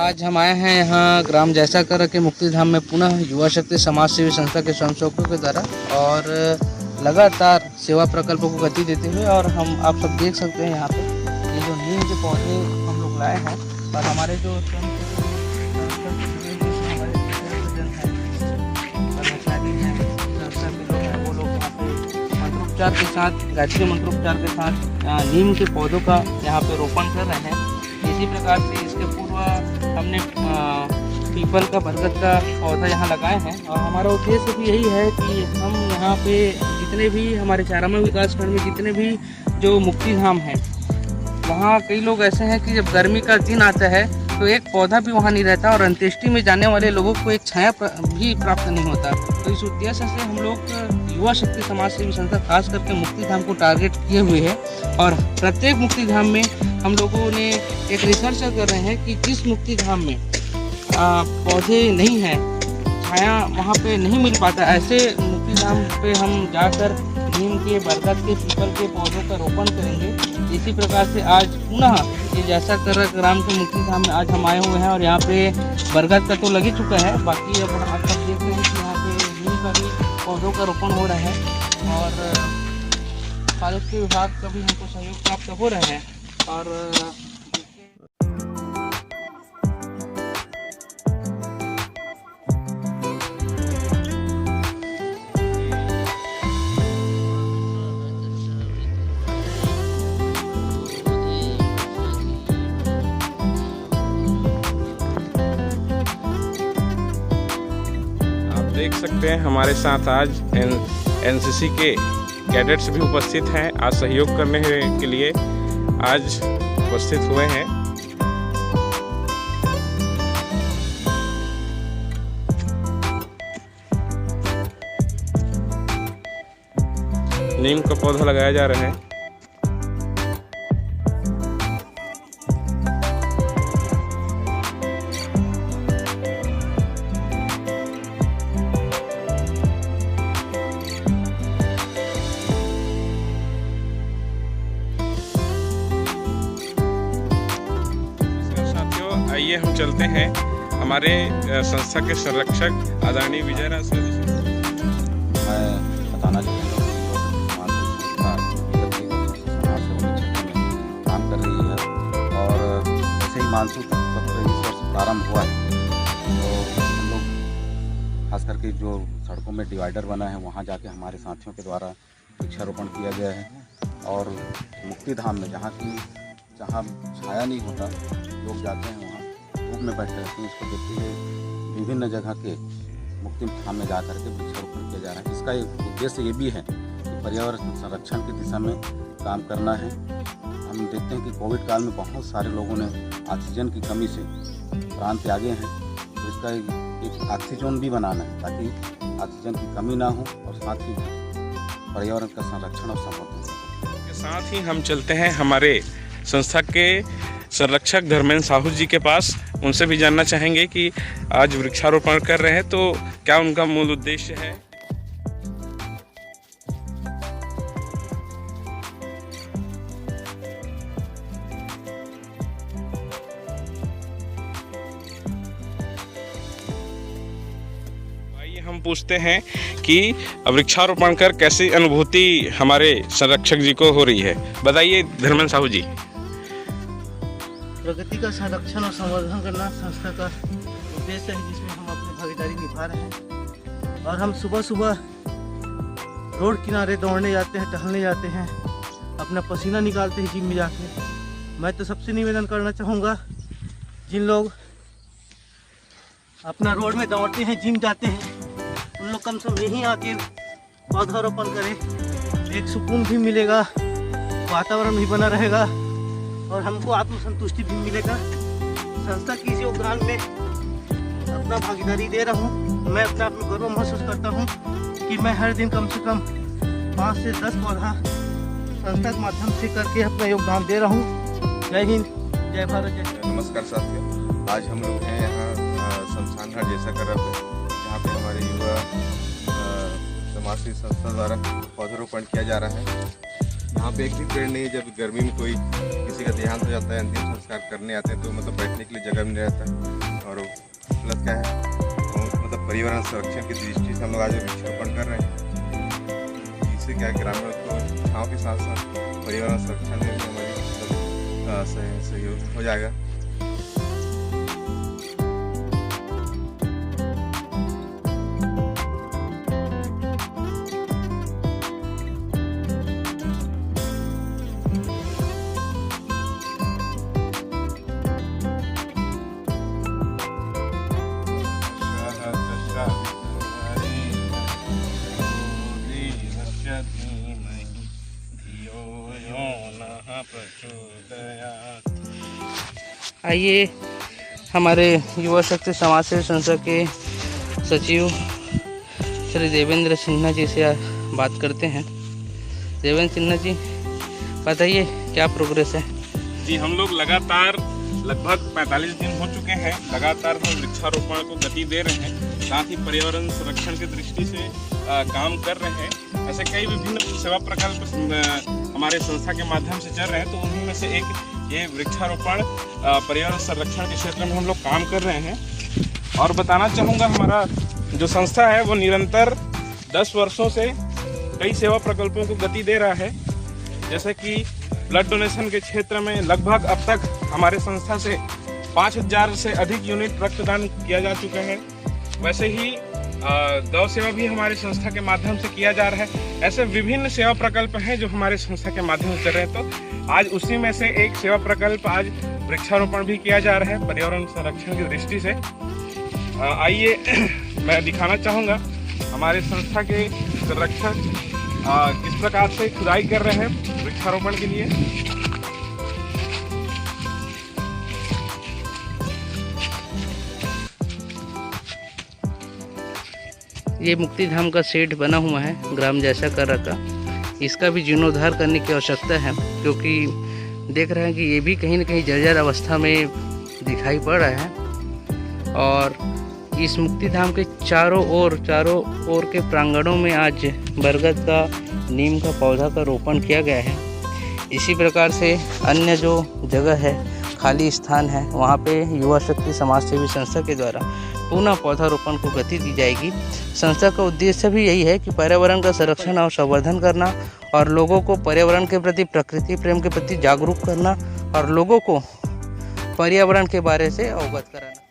आज हम आए हैं यहाँ ग्राम जैसाकर के मुक्तिधाम में पुनः युवा शक्ति समाज सेवी संस्था के स्वयंसेवकों के द्वारा और लगातार सेवा प्रकल्पों को गति देते हुए। और हम आप सब देख सकते हैं यहाँ पे ये जो नीम के पौधे हम लोग लाए हैं और हमारे जो कर्मचारी हैं संस्था के लोग हैं वो लोग यहाँ पे मंत्रोपचार के साथ गायत्री मंत्रोपचार के साथ नीम के पौधों का यहाँ पे रोपण कर रहे हैं। इसी प्रकार से इसके पूर्व हमने पीपल का बरगद का पौधा यहाँ लगाए हैं और हमारा उद्देश्य भी यही है कि हम यहाँ पे जितने भी हमारे चारामा विकासखंड में जितने भी जो मुक्तिधाम हैं वहाँ कई लोग ऐसे हैं कि जब गर्मी का दिन आता है तो एक पौधा भी वहाँ नहीं रहता और अंत्येष्टि में जाने वाले लोगों को एक छाया भी प्राप्त नहीं होता। तो इस उद्देश्य से हम लोग युवा शक्ति समाज सेवी संस्था खास करके मुक्तिधाम को टारगेट किए हुए हैं और प्रत्येक मुक्तिधाम में हम लोगों ने एक रिसर्च कर रहे हैं कि जिस मुक्तिधाम में पौधे नहीं हैं, छाया वहाँ पे नहीं मिल पाता, ऐसे मुक्तिधाम पे हम जाकर नीम के बरगद के पीपल के पौधों का रोपण करेंगे। इसी प्रकार से आज पुनः ये जैसाकर ग्राम के मुक्तिधाम में आज हम आए हुए हैं और यहाँ पे बरगद का तो लग ही चुका है, बाकी अब आप सब देख रहे हैं कि यहाँ पे नीम का भी पौधों का रोपण हो रहा है और फारेस्ट्री विभाग का भी हमको सहयोग प्राप्त हो रहा है। और देख सकते हैं हमारे साथ आज एनसीसी के कैडेट्स भी उपस्थित हैं। आज सहयोग करने के लिए आज उपस्थित हुए हैं। नीम का पौधा लगाया जा रहा है। आइए हम चलते हैं हमारे संस्था के संरक्षक आदरणीय विजय राज सर। मैं बताना चाहूँगा काम कर रही है और जैसे ही मानसून सत्र इस वर्ष प्रारंभ हुआ है तो हम लोग खास करके जो सड़कों में डिवाइडर बना है वहाँ जाके हमारे साथियों के द्वारा वृक्षारोपण किया गया है। और मुक्तिधाम में जहाँ छाया नहीं होता, लोग जाते हैं वहाँ धूप में बैठे रहते हैं, इसको देखते हुए विभिन्न जगह के मुक्ति धाम में जाकर के वृक्षारोपण किया जा रहा है। इसका एक उद्देश्य ये भी है कि पर्यावरण संरक्षण की दिशा में काम करना है। हम देखते हैं कि कोविड काल में बहुत सारे लोगों ने ऑक्सीजन की कमी से प्राण त्यागे हैं, तो इसका एक ऑक्सीजन भी बनाना है ताकि ऑक्सीजन की कमी ना हो और साथ ही पर्यावरण का संरक्षण और संवर्धन के साथ ही हम चलते हैं हमारे संस्था के संरक्षक धर्मेंद्र साहू जी के पास। उनसे भी जानना चाहेंगे कि आज वृक्षारोपण कर रहे हैं तो क्या उनका मूल उद्देश्य है। आइए हम पूछते हैं कि वृक्षारोपण कर कैसी अनुभूति हमारे संरक्षक जी को हो रही है। बताइए धर्मेंद्र साहू जी। प्रकृति का संरक्षण और संवर्धन करना संस्था का उद्देश्य है जिसमें हम अपनी भागीदारी निभा रहे हैं। और हम सुबह सुबह रोड किनारे दौड़ने जाते हैं, टहलने जाते हैं, अपना पसीना निकालते हैं जिम में जाके। मैं तो सबसे निवेदन करना चाहूँगा जिन लोग अपना रोड में दौड़ते हैं, जिम जाते हैं, उन लोग कम से कम यहीं आके पौधारोपण करें। एक सुकून भी मिलेगा, वातावरण भी बना रहेगा और हमको आत्मसंतुष्टि भी मिलेगा। संस्था की इस योगदान में अपना भागीदारी दे रहा हूँ। मैं अपने आप में गर्व महसूस करता हूँ कि मैं हर दिन कम से कम 5 से 10 पौधा संस्था के माध्यम से करके अपना योगदान दे रहा हूँ। जय हिंद, जय भारत, जय। नमस्कार साथियों, आज हम लोग हैं यहाँ शमशान घाट जैसाकर जहाँ पे हमारे युवा समाज सेवी संस्था द्वारा पौधारोपण किया जा रहा है। यहाँ पे एक भी पेड़ नहीं है। जब गर्मी में कोई किसी का देहांत हो जाता है, अंतिम संस्कार करने आते हैं, तो मतलब बैठने के लिए जगह भी नहीं रहता है। और प्लस क्या है, मतलब पर्यावरण संरक्षण की दृष्टि से हम लोग आज वृक्षारोपण कर रहे हैं। इससे क्या है, ग्रामीण को छाँव के साथ साथ पर्यावरण संरक्षण में भी हमारी मतलब सहयोग हो जाएगा। आइए हमारे युवा शक्ति समाज सेवी संस्था के सचिव श्री देवेंद्र सिन्हा जी से बात करते हैं। देवेंद्र सिन्हा जी, बताइए क्या प्रोग्रेस है? जी, हम लोग लगातार लगभग 45 दिन हो चुके हैं, लगातार हम वृक्षारोपण को गति दे रहे हैं, साथ ही पर्यावरण संरक्षण की दृष्टि से काम कर रहे हैं। ऐसे कई विभिन्न सेवा प्रकल्प हमारे संस्था के माध्यम से चल रहे हैं, तो उन्हीं में से एक ये वृक्षारोपण पर्यावरण संरक्षण के क्षेत्र में हम लोग काम कर रहे हैं। और बताना चाहूँगा, हमारा जो संस्था है वो निरंतर 10 वर्षों से कई सेवा प्रकल्पों को गति दे रहा है। जैसे कि ब्लड डोनेशन के क्षेत्र में लगभग अब तक हमारे संस्था से 5000 से अधिक यूनिट रक्तदान किया जा चुका है। वैसे ही गौ सेवा भी हमारी संस्था के माध्यम से किया जा रहा है। ऐसे विभिन्न सेवा प्रकल्प हैं जो हमारे संस्था के माध्यम से चल रहे हैं। तो आज उसी में से एक सेवा प्रकल्प आज वृक्षारोपण भी किया जा रहा है पर्यावरण संरक्षण की दृष्टि से। आइए मैं दिखाना चाहूँगा हमारे संस्था के संरक्षक किस प्रकार से खुदाई कर रहे हैं वृक्षारोपण के लिए। ये मुक्ति धाम का शेड बना हुआ है ग्राम जैसा कर रखा, इसका भी जीर्णोद्धार करने की आवश्यकता है, क्योंकि देख रहे हैं कि ये भी कहीं न कहीं जर्जर अवस्था में दिखाई पड़ रहा है। और इस मुक्ति धाम के चारों ओर के प्रांगणों में आज बरगद का, नीम का पौधा का रोपण किया गया है। इसी प्रकार से अन्य जो जगह है, खाली स्थान है, वहाँ पे युवा शक्ति समाज सेवी संस्था के द्वारा पुनः पौधारोपण को गति दी जाएगी। संस्था का उद्देश्य भी यही है कि पर्यावरण का संरक्षण और संवर्धन करना और लोगों को पर्यावरण के प्रति, प्रकृति प्रेम के प्रति जागरूक करना और लोगों को पर्यावरण के बारे से अवगत कराना।